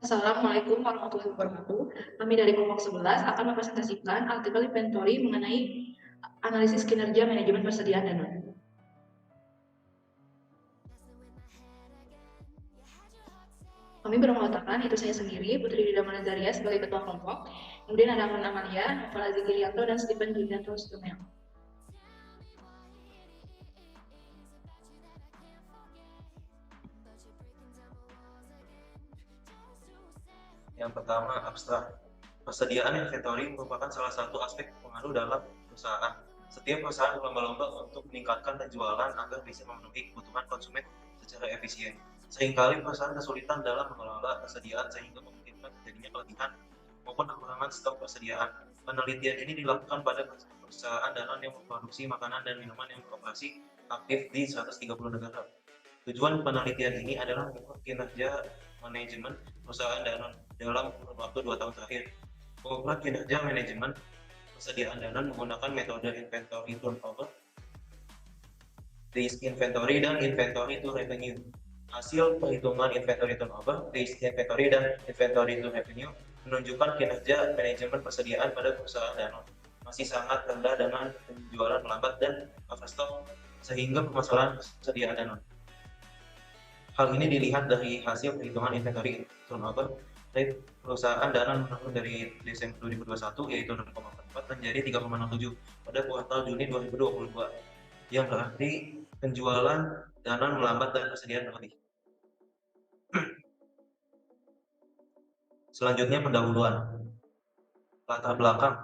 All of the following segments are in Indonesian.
Assalamualaikum warahmatullahi wabarakatuh. Kami dari kelompok 11 akan mempresentasikan artikel inventory mengenai analisis kinerja manajemen persediaan dana. Kami beranggotakan itu saya sendiri, Putri Dida Manazaria sebagai ketua kelompok, kemudian ada Aman Amalia, Novel Azikirianto, dan Stephen Julianto Stumel. Yang pertama, abstrak. Persediaan inventory merupakan salah satu aspek pengaruh dalam perusahaan. Setiap perusahaan berlomba-lomba untuk meningkatkan penjualan agar bisa memenuhi kebutuhan konsumen secara efisien. Seringkali perusahaan kesulitan dalam mengelola persediaan sehingga memungkinkan terjadinya kelebihan maupun kekurangan stok persediaan. Penelitian ini dilakukan pada perusahaan dalam yang memproduksi makanan dan minuman yang beroperasi aktif di 130 negara. Tujuan penelitian ini adalah mengukur kinerja manajemen perusahaan dalam kurun waktu 2 tahun terakhir. Pengukuran kinerja manajemen persediaan dana menggunakan metode inventory turnover, days inventory, dan inventory to revenue. Hasil perhitungan inventory turnover, days inventory, dan inventory to revenue menunjukkan kinerja manajemen persediaan pada perusahaan dana masih sangat rendah dengan penjualan melambat dan overstock sehingga permasalahan persediaan dana. Hal ini dilihat dari hasil perhitungan inventory turnover rate perusahaan dana menurun dari Desember 2021 yaitu 0,4 menjadi 3,67 pada kuartal Juni 2022, yang berarti penjualan dana melambat dan persediaan berlebih. Selanjutnya pendahuluan. Latar belakang.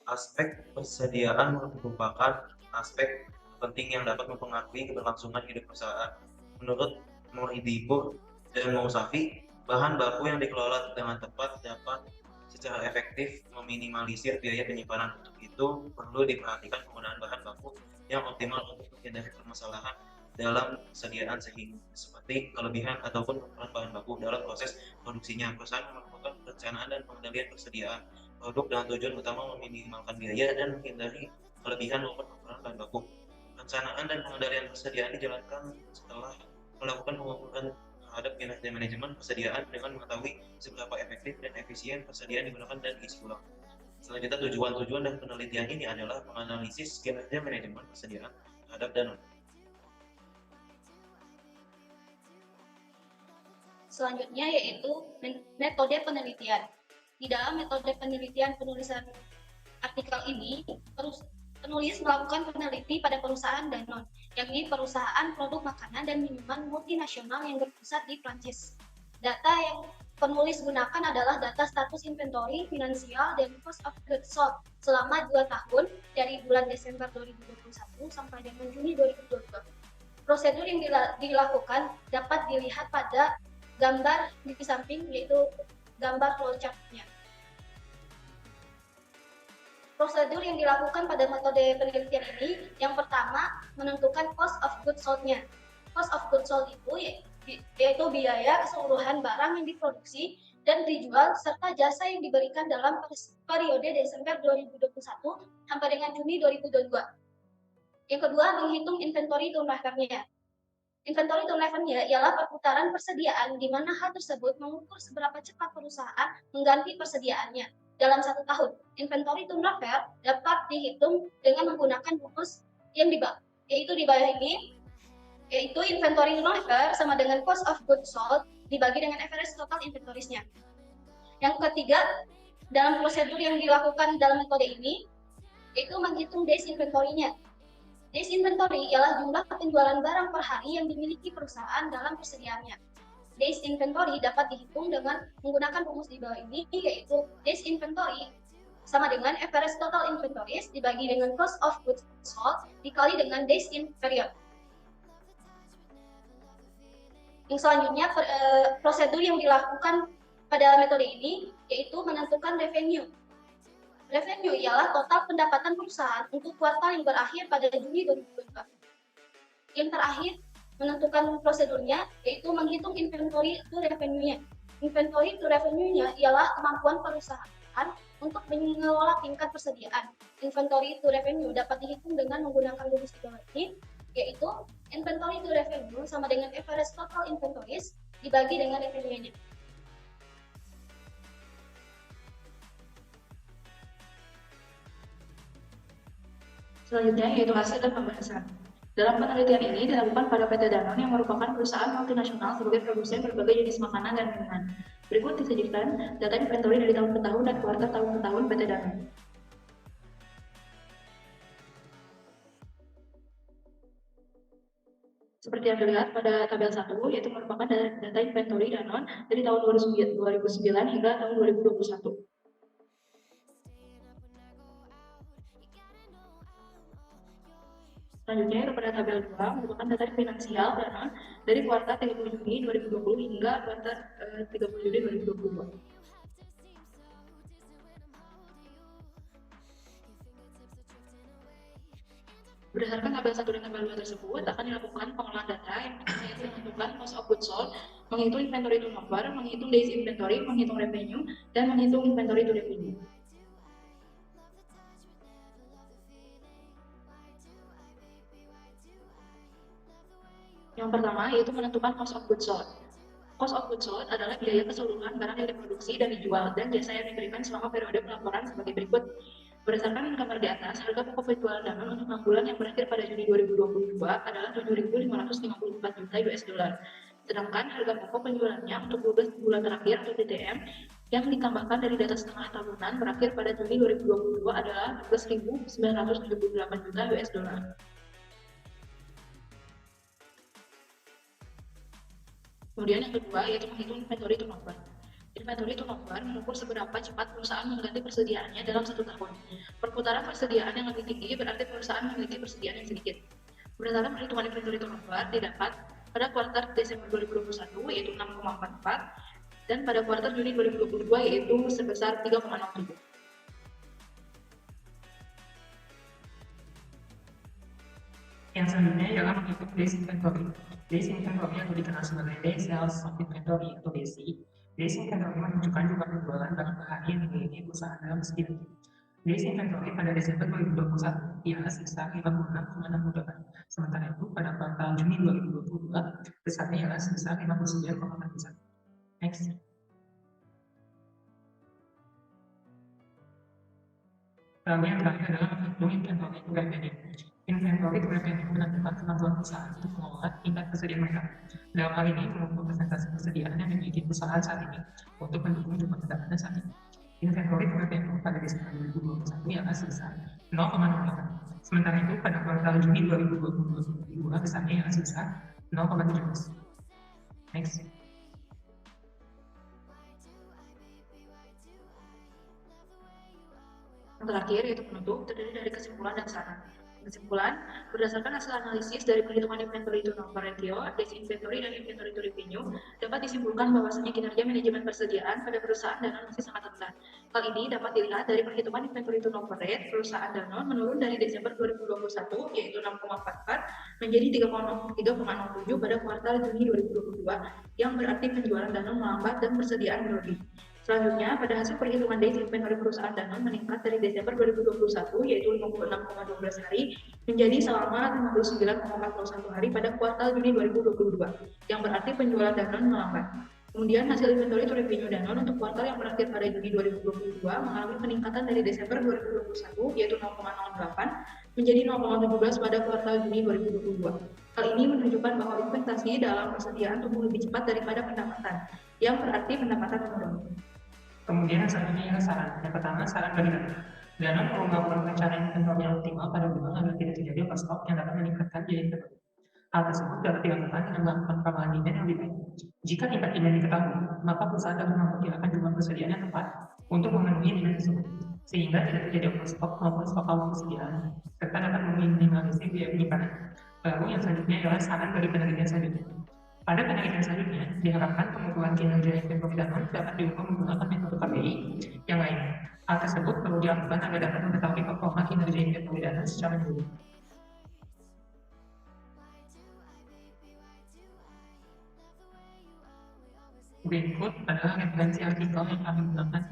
Aspek persediaan merupakan aspek penting yang dapat mempengaruhi keberlangsungan hidup perusahaan. Menurut Mohidipur dan Mousafi, bahan baku yang dikelola dengan tepat dapat secara efektif meminimalisir biaya penyimpanan. Untuk itu, perlu diperhatikan penggunaan bahan baku yang optimal untuk menghindari permasalahan dalam persediaan seperti kelebihan ataupun kekurangan bahan baku dalam proses produksinya. Perusahaan melakukan perencanaan dan pengendalian persediaan produk dengan tujuan utama meminimalkan biaya dan menghindari kelebihan maupun kekurangan bahan baku. Perencanaan dan pengendalian persediaan dijalankan setelah melakukan pengukuran terhadap kinerja manajemen persediaan dengan mengetahui seberapa efektif dan efisien persediaan digunakan dan diisi ulang. Selanjutnya, tujuan dan penelitian ini adalah menganalisis kinerja manajemen persediaan terhadap dana. Selanjutnya yaitu metode penelitian. Di dalam metode penelitian penulisan artikel ini, penulis melakukan peneliti pada perusahaan Danone, yakni perusahaan produk makanan dan minuman multinasional yang berpusat di Prancis. Data yang penulis gunakan adalah data status inventory, finansial, dan cost of goods sold selama 2 tahun dari bulan Desember 2021 sampai dengan Juni 2022. Prosedur yang dilakukan dapat dilihat pada gambar di samping, yaitu gambar flowchart-nya. Prosedur yang dilakukan pada metode penelitian ini, yang pertama menentukan cost of goods sold-nya. Cost of goods sold itu yaitu biaya keseluruhan barang yang diproduksi dan dijual serta jasa yang diberikan dalam periode Desember 2021 sampai dengan Juni 2022. Yang kedua, menghitung inventory turnover-nya. Inventory turnover-nya ialah perputaran persediaan di mana hal tersebut mengukur seberapa cepat perusahaan mengganti persediaannya dalam 1 tahun. Inventory turnover dapat dihitung dengan menggunakan rumus yang yaitu di bawah ini, yaitu inventory turnover sama dengan cost of goods sold dibagi dengan average total inventories-nya. Yang ketiga, dalam prosedur yang dilakukan dalam metode ini, yaitu menghitung days inventory-nya. Days inventory ialah jumlah penjualan barang per hari yang dimiliki perusahaan dalam persediaannya. Days inventory dapat dihitung dengan menggunakan rumus di bawah ini, yaitu days inventory sama dengan average total inventories dibagi dengan cost of goods sold dikali dengan days in period. Yang selanjutnya, prosedur yang dilakukan pada metode ini yaitu menentukan revenue. Revenue ialah total pendapatan perusahaan untuk kuartal yang berakhir pada Juni 2022. Yang terakhir, menentukan prosedurnya yaitu menghitung inventory to revenue-nya. Inventory to revenue-nya ialah kemampuan perusahaan untuk mengelola tingkat persediaan. Inventory to revenue dapat dihitung dengan menggunakan rumus di bawah ini, yaitu inventory to revenue sama dengan average total inventories dibagi dengan revenue-nya. Selanjutnya yaitu hasil dan pembahasan. Dalam penelitian ini dilakukan pada PT Danone yang merupakan perusahaan multinasional sebagai produsen berbagai jenis makanan dan minuman. Berikut disajikan data inventory dari tahun ke tahun dan kuartal tahun ke tahun PT Danone. Seperti yang dilihat pada tabel 1, yaitu merupakan data inventory Danone dari tahun 2009 hingga tahun 2021. Selanjutnya itu pada tabel 2 merupakan data finansial Danone dari kuartal 30 Juni 2020 hingga kuartal 30 Juni 2022. Berdasarkan tabel 1 dan tabel 2 tersebut akan dilakukan pengolahan data yang pertama yaitu menentukan cost of goods sold, menghitung inventory turnover, menghitung days inventory, menghitung revenue, dan menghitung inventory to revenue. Yang pertama yaitu menentukan cost of goods sold. Cost of goods sold adalah biaya keseluruhan barang yang diproduksi dan dijual dan jasa yang diberikan selama periode pelaporan sebagai berikut. Berdasarkan gambar di atas, harga pokok penjualan Danone untuk 6 bulan yang berakhir pada Juni 2022 adalah 7.554 juta US dollar. Sedangkan harga pokok penjualannya untuk 12 bulan terakhir atau TTM yang ditambahkan dari data setengah tahunan berakhir pada Juni 2022 adalah 12.978 juta US dollar. Kemudian yang kedua yaitu menghitung inventory turnover. Inventory turnover mengukur seberapa cepat perusahaan mengganti persediaannya dalam 1 tahun. Perputaran persediaan yang lebih tinggi berarti perusahaan memiliki persediaan yang sedikit. Berdasarkan perhitungan inventory turnover didapat pada kuartal Desember 2021 yaitu 6,44 dan pada kuartal Juni 2022 yaitu sebesar 3,07. Yang selanjutnya ialah menghitung days inventory. Days inventory atau dikenal sebagai days sales of inventory atau DSI. Days inventory menunjukkan jumlah penjualan barang per hari yang dimiliki perusahaan dalam sekitar. Days inventory pada Desember 2021 ialah sebesar 56,68. Sementara itu pada kuartal Juni 2022 besarnya ialah sebesar 59,41. Next. Lalu yang terakhir adalah menghitung inventory to revenue. Inventory to revenue menentukan kemampuan perusahaan untuk mengolah tingkat persediaan mereka. Dalam hal ini, mengukur persentase persediaan yang dimiliki perusahaan saat ini untuk mendukung jumlah pendapatan saat ini. Inventory to revenue pada Desember 2021 ialah sebesar 0,08. Sementara itu, pada kuartal Juni 2022 besarnya ialah sebesar 0,17. Next. Yang terakhir yaitu penutup terdiri dari kesimpulan dan saran. Kesimpulan, berdasarkan hasil analisis dari perhitungan inventory turnover ratio, days inventory, dan inventory to revenue, dapat disimpulkan bahwasanya kinerja manajemen persediaan pada perusahaan Danone masih sangat rendah. Hal ini dapat dilihat dari perhitungan inventory turnover rate perusahaan Danone menurun dari Desember 2021 yaitu 6,44 menjadi 3,07 pada kuartal Juni 2022, yang berarti penjualan Danone melambat dan persediaan berlebih. Selanjutnya, pada hasil perhitungan days inventory perusahaan Danone meningkat dari Desember 2021 yaitu 56,12 hari menjadi selama 59,41 hari pada kuartal Juni 2022, yang berarti penjualan Danone melambat. Kemudian hasil inventory to revenue Danone untuk kuartal yang berakhir pada Juni 2022 mengalami peningkatan dari Desember 2021 yaitu 0,08 menjadi 0,17 pada kuartal Juni 2022. Hal ini menunjukkan bahwa investasi dalam persediaan tumbuh lebih cepat daripada pendapatan, yang berarti pendapatan menurun. Kemudian selanjutnya ialah saran. Yang pertama, saran bagi Danone perlu melakukan perencanaan inventory yang optimal pada gudang agar tidak terjadi overstock yang dapat meningkatkan biaya inventory. Hal tersebut dapat dilakukan dengan melakukan pengembangan demand yang lebih baik. Jika tingkat demand diketahui, maka perusahaan dapat memperkirakan jumlah persediaan yang tepat untuk memenuhi demand tersebut, sehingga tidak terjadi overstock maupun stok awal persediaan, serta dapat meminimalisir biaya penyimpanan. Lalu yang selanjutnya ialah saran bagi penelitian selanjutnya. Pada penelitian selanjutnya, diharapkan pengukuran kinerja inventory Danone dapat diukur menggunakan metode KPI yang lain. Hal tersebut perlu dilakukan agar dapat mengetahui performa kinerja inventory Danone secara menyeluruh. Berikut adalah referensi artikel yang kami gunakan.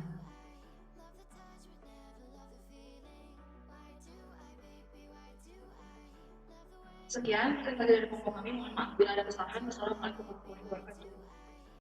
Sekian, dari pokok kami. Mohon maaf bila ada kesalahan. Wassalamualaikum warahmatullahi wabarakatuh.